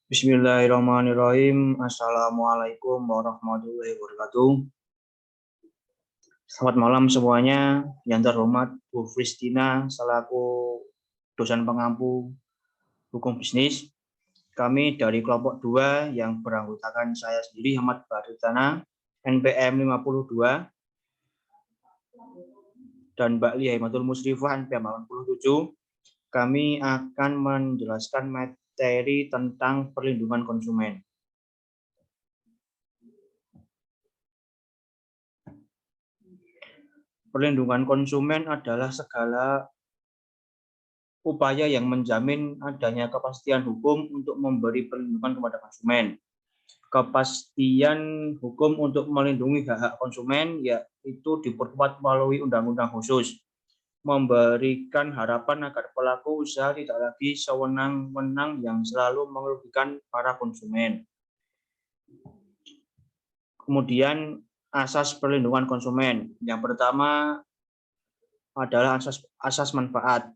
Bismillahirrahmanirrahim. Assalamualaikum warahmatullahi wabarakatuh. Selamat malam semuanya. Yang terhormat Bu Kristina selaku dosen pengampu hukum bisnis. Kami dari kelompok 2 yang beranggotakan saya sendiri Ahmad Baritana, NPM 52, dan Mbak Lia Himatul Musrifah NPM 87. Kami akan menjelaskan materi tentang perlindungan konsumen. Perlindungan konsumen adalah segala upaya yang menjamin adanya kepastian hukum untuk memberi perlindungan kepada konsumen. Kepastian hukum untuk melindungi hak-hak konsumen yaitu diperkuat melalui undang-undang khusus, memberikan harapan agar pelaku usaha tidak lagi sewenang-wenang yang selalu merugikan para konsumen. Kemudian asas perlindungan konsumen. Yang pertama adalah asas manfaat.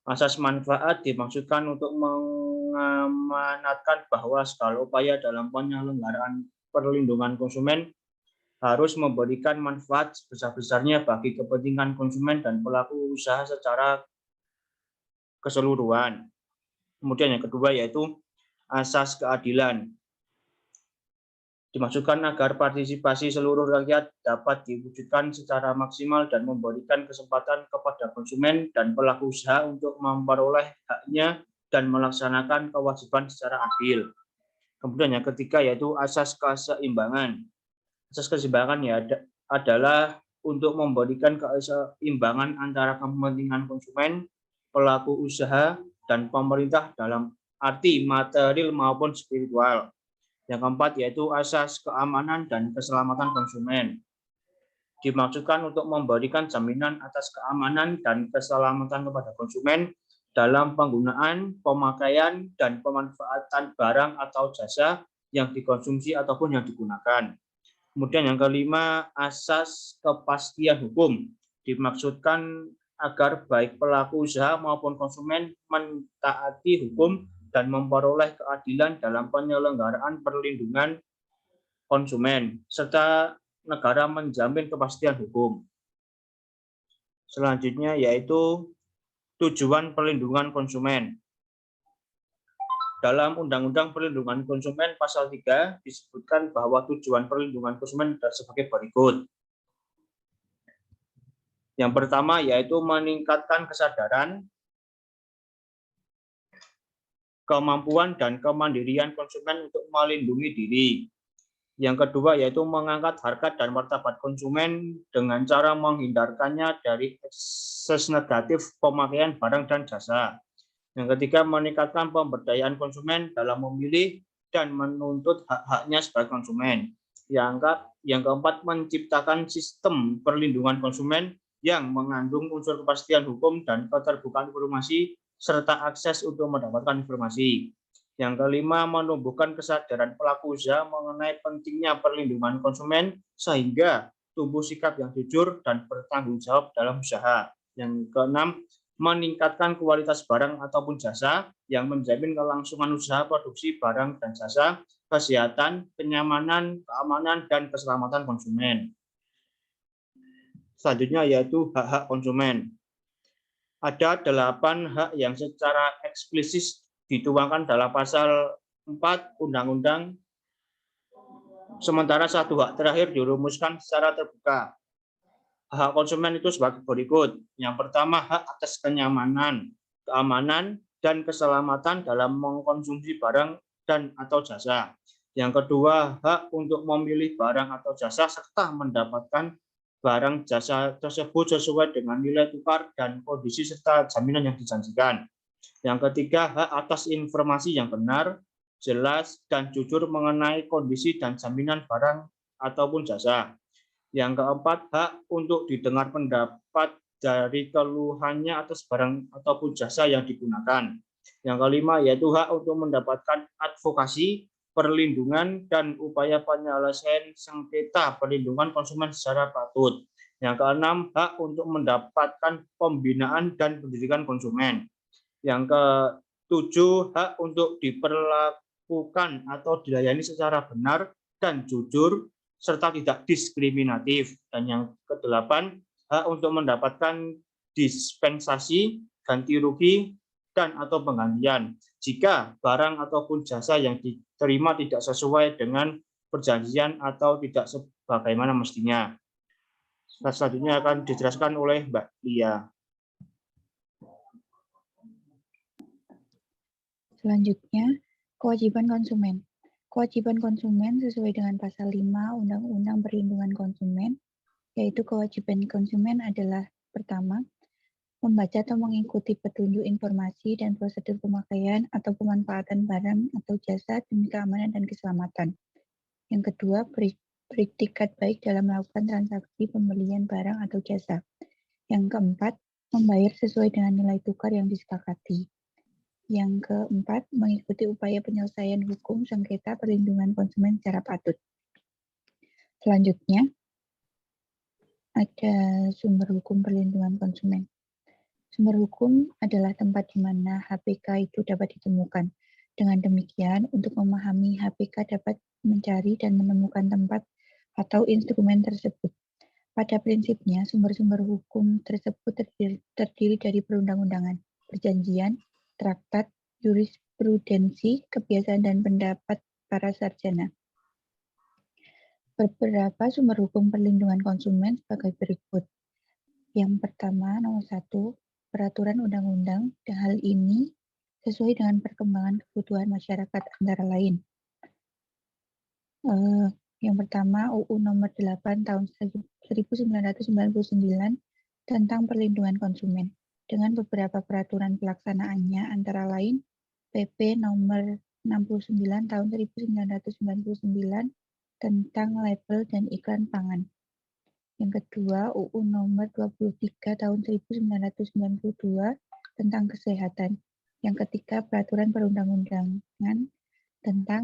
Asas manfaat dimaksudkan untuk mengamanatkan bahwa segala upaya dalam penyelenggaraan perlindungan konsumen harus memberikan manfaat sebesar-besarnya bagi kepentingan konsumen dan pelaku usaha secara keseluruhan. Kemudian yang kedua yaitu asas keadilan. Dimaksudkan agar partisipasi seluruh rakyat dapat diwujudkan secara maksimal dan memberikan kesempatan kepada konsumen dan pelaku usaha untuk memperoleh haknya dan melaksanakan kewajiban secara adil. Kemudian yang ketiga yaitu asas keseimbangan. Asas keseimbangan adalah untuk memberikan keseimbangan antara kepentingan konsumen, pelaku usaha, dan pemerintah dalam arti material maupun spiritual. Yang keempat yaitu asas keamanan dan keselamatan konsumen. Dimaksudkan untuk memberikan jaminan atas keamanan dan keselamatan kepada konsumen dalam penggunaan, pemakaian, dan pemanfaatan barang atau jasa yang dikonsumsi ataupun yang digunakan. Kemudian yang kelima, asas kepastian hukum. Dimaksudkan agar baik pelaku usaha maupun konsumen mentaati hukum dan memperoleh keadilan dalam penyelenggaraan perlindungan konsumen, serta negara menjamin kepastian hukum. Selanjutnya yaitu tujuan perlindungan konsumen. Dalam Undang-Undang Perlindungan Konsumen Pasal 3 disebutkan bahwa tujuan perlindungan konsumen sebagai berikut. Yang pertama yaitu meningkatkan kesadaran, kemampuan, dan kemandirian konsumen untuk melindungi diri. Yang kedua yaitu mengangkat harkat dan martabat konsumen dengan cara menghindarkannya dari ekses negatif pemakaian barang dan jasa. Yang ketiga, meningkatkan pemberdayaan konsumen dalam memilih dan menuntut hak-haknya sebagai konsumen. Yang keempat, menciptakan sistem perlindungan konsumen yang mengandung unsur kepastian hukum dan keterbukaan informasi serta akses untuk mendapatkan informasi. Yang kelima, menumbuhkan kesadaran pelaku usaha mengenai pentingnya perlindungan konsumen sehingga tumbuh sikap yang jujur dan bertanggung jawab dalam usaha. Yang keenam, meningkatkan kualitas barang ataupun jasa yang menjamin kelangsungan usaha produksi barang dan jasa, kesehatan, kenyamanan, keamanan, dan keselamatan konsumen. Selanjutnya yaitu hak-hak konsumen. Ada 8 hak yang secara eksplisit dituangkan dalam pasal 4 Undang-Undang, sementara 1 hak terakhir dirumuskan secara terbuka. Hak konsumen itu sebagai berikut. Yang pertama, hak atas kenyamanan, keamanan, dan keselamatan dalam mengkonsumsi barang dan atau jasa. Yang kedua, hak untuk memilih barang atau jasa serta mendapatkan barang jasa tersebut sesuai dengan nilai tukar dan kondisi serta jaminan yang dijanjikan. Yang ketiga, hak atas informasi yang benar, jelas, dan jujur mengenai kondisi dan jaminan barang ataupun jasa. Yang keempat, hak untuk didengar pendapat dari keluhannya atas barang ataupun jasa yang digunakan. Yang kelima, yaitu hak untuk mendapatkan advokasi, perlindungan, dan upaya penyelesaian sengketa perlindungan konsumen secara patut. Yang keenam, hak untuk mendapatkan pembinaan dan pendidikan konsumen. Yang 7. Hak untuk diperlakukan atau dilayani secara benar dan jujur serta tidak diskriminatif. Dan yang ke-8, hak untuk mendapatkan dispensasi, ganti rugi, dan atau penggantian jika barang ataupun jasa yang diterima tidak sesuai dengan perjanjian atau tidak sebagaimana mestinya. Selanjutnya akan dijelaskan oleh Mbak Lia. Selanjutnya, kewajiban konsumen. Kewajiban konsumen sesuai dengan pasal 5 Undang-Undang Perlindungan Konsumen, yaitu kewajiban konsumen adalah pertama, membaca atau mengikuti petunjuk informasi dan prosedur pemakaian atau pemanfaatan barang atau jasa demi keamanan dan keselamatan. Yang kedua, beriktikat baik dalam melakukan transaksi pembelian barang atau jasa. Yang keempat, membayar sesuai dengan nilai tukar yang disepakati. Yang keempat, mengikuti upaya penyelesaian hukum sengketa perlindungan konsumen secara patut. Selanjutnya, ada sumber hukum perlindungan konsumen. Sumber hukum adalah tempat di mana HPK itu dapat ditemukan. Dengan demikian, untuk memahami HPK dapat mencari dan menemukan tempat atau instrumen tersebut. Pada prinsipnya, sumber-sumber hukum tersebut terdiri dari perundang-undangan, perjanjian, traktat, jurisprudensi, kebiasaan, dan pendapat para sarjana. Beberapa sumber hukum perlindungan konsumen sebagai berikut. Yang pertama, nomor 1, peraturan undang-undang, dan hal ini sesuai dengan perkembangan kebutuhan masyarakat antara lain. Yang pertama, UU Nomor 8 Tahun 1999 tentang perlindungan konsumen, dengan beberapa peraturan pelaksanaannya antara lain PP Nomor 69 Tahun 1999 tentang label dan iklan pangan. Yang kedua, UU Nomor 23 Tahun 1992 tentang kesehatan. Yang ketiga, peraturan perundang-undangan tentang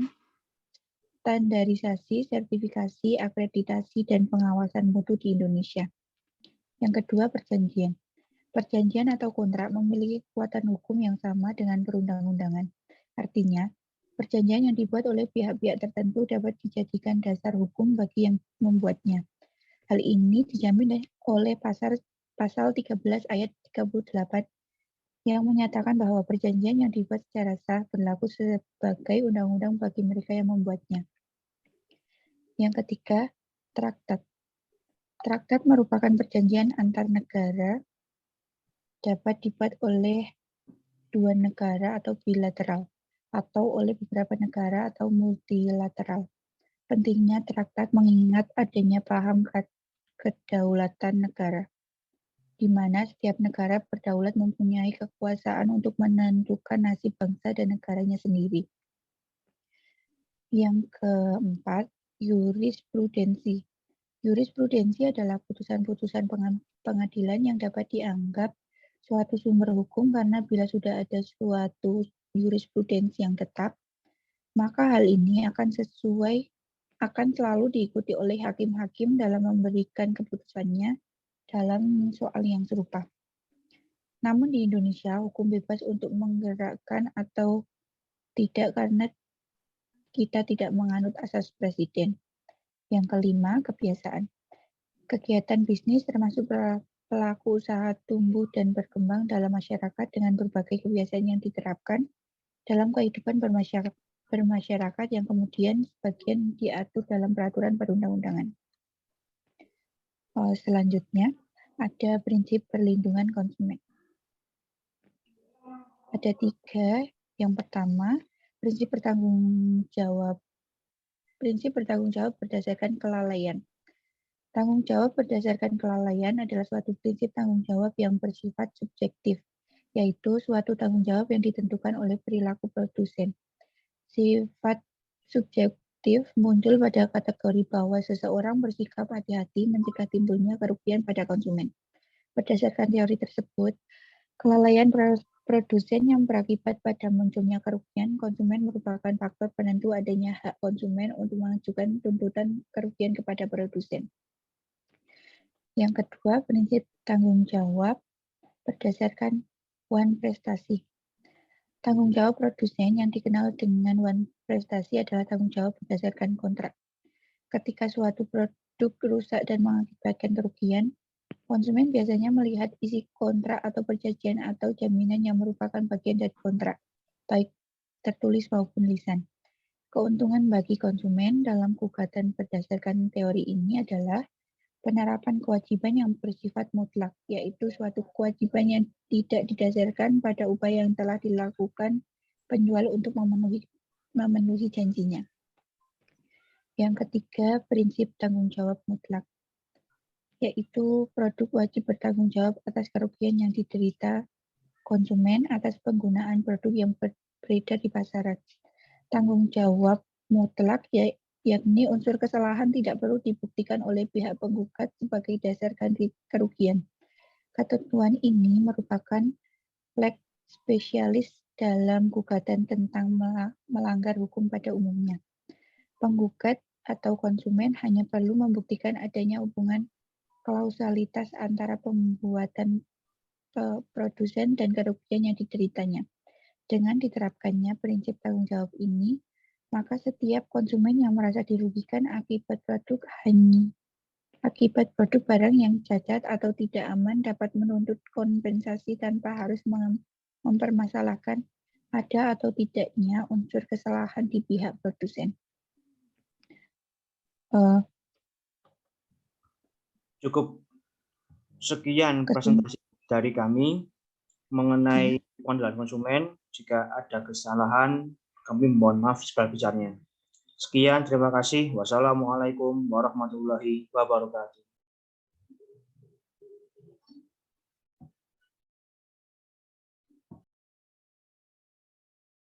standarisasi, sertifikasi, akreditasi, dan pengawasan mutu di Indonesia. Yang kedua, perjanjian. Perjanjian atau kontrak memiliki kekuatan hukum yang sama dengan perundang-undangan. Artinya, perjanjian yang dibuat oleh pihak-pihak tertentu dapat dijadikan dasar hukum bagi yang membuatnya. Hal ini dijamin oleh pasal 13 ayat 38 yang menyatakan bahwa perjanjian yang dibuat secara sah berlaku sebagai undang-undang bagi mereka yang membuatnya. Yang ketiga, traktat. Traktat merupakan perjanjian antar negara, dapat dibuat oleh dua negara atau bilateral, atau oleh beberapa negara atau multilateral. Pentingnya traktat mengingat adanya paham kedaulatan negara, di mana setiap negara berdaulat mempunyai kekuasaan untuk menentukan nasib bangsa dan negaranya sendiri. Yang keempat, jurisprudensi. Jurisprudensi adalah putusan-putusan pengadilan yang dapat dianggap suatu sumber hukum karena bila sudah ada suatu jurisprudensi yang tetap, maka hal ini akan selalu diikuti oleh hakim-hakim dalam memberikan keputusannya dalam soal yang serupa. Namun di Indonesia, hukum bebas untuk menggerakkan atau tidak karena kita tidak menganut asas presiden. Yang kelima, kebiasaan. Kegiatan bisnis termasuk pelaku usaha tumbuh dan berkembang dalam masyarakat dengan berbagai kebiasaan yang diterapkan dalam kehidupan bermasyarakat yang kemudian sebagian diatur dalam peraturan perundang-undangan. Selanjutnya, ada prinsip perlindungan konsumen. Ada 3. Yang pertama, prinsip bertanggung jawab berdasarkan kelalaian. Tanggung jawab berdasarkan kelalaian adalah suatu prinsip tanggung jawab yang bersifat subjektif, yaitu suatu tanggung jawab yang ditentukan oleh perilaku produsen. Sifat subjektif muncul pada kategori bahwa seseorang bersikap hati-hati mencegah timbulnya kerugian pada konsumen. Berdasarkan teori tersebut, kelalaian produsen yang berakibat pada munculnya kerugian konsumen merupakan faktor penentu adanya hak konsumen untuk mengajukan tuntutan kerugian kepada produsen. Yang kedua, prinsip tanggung jawab berdasarkan prestasi. Tanggung jawab produsen yang dikenal dengan one prestasi adalah tanggung jawab berdasarkan kontrak. Ketika suatu produk rusak dan mengakibatkan kerugian, konsumen biasanya melihat isi kontrak atau perjanjian atau jaminan yang merupakan bagian dari kontrak, baik tertulis maupun lisan. Keuntungan bagi konsumen dalam gugatan berdasarkan teori ini adalah penerapan kewajiban yang bersifat mutlak, yaitu suatu kewajiban yang tidak didasarkan pada upaya yang telah dilakukan penjual untuk memenuhi janjinya. Yang ketiga, prinsip tanggung jawab mutlak, yaitu produk wajib bertanggung jawab atas kerugian yang diderita konsumen atas penggunaan produk yang beredar di pasaran. Tanggung jawab mutlak yakni unsur kesalahan tidak perlu dibuktikan oleh pihak penggugat sebagai dasar ganti kerugian. Ketentuan ini merupakan lex spesialis dalam gugatan tentang melanggar hukum pada umumnya. Penggugat atau konsumen hanya perlu membuktikan adanya hubungan kausalitas antara pembuatan produsen dan kerugian yang dideritanya. Dengan diterapkannya prinsip tanggung jawab ini, maka setiap konsumen yang merasa dirugikan akibat produk barang yang cacat atau tidak aman dapat menuntut kompensasi tanpa harus mempermasalahkan ada atau tidaknya unsur kesalahan di pihak produsen. Cukup sekian presentasi dari kami mengenai pengendalian konsumen. Jika ada kesalahan, kami mohon maaf sebesar-besarnya. Sekian, terima kasih. Wassalamualaikum warahmatullahi wabarakatuh.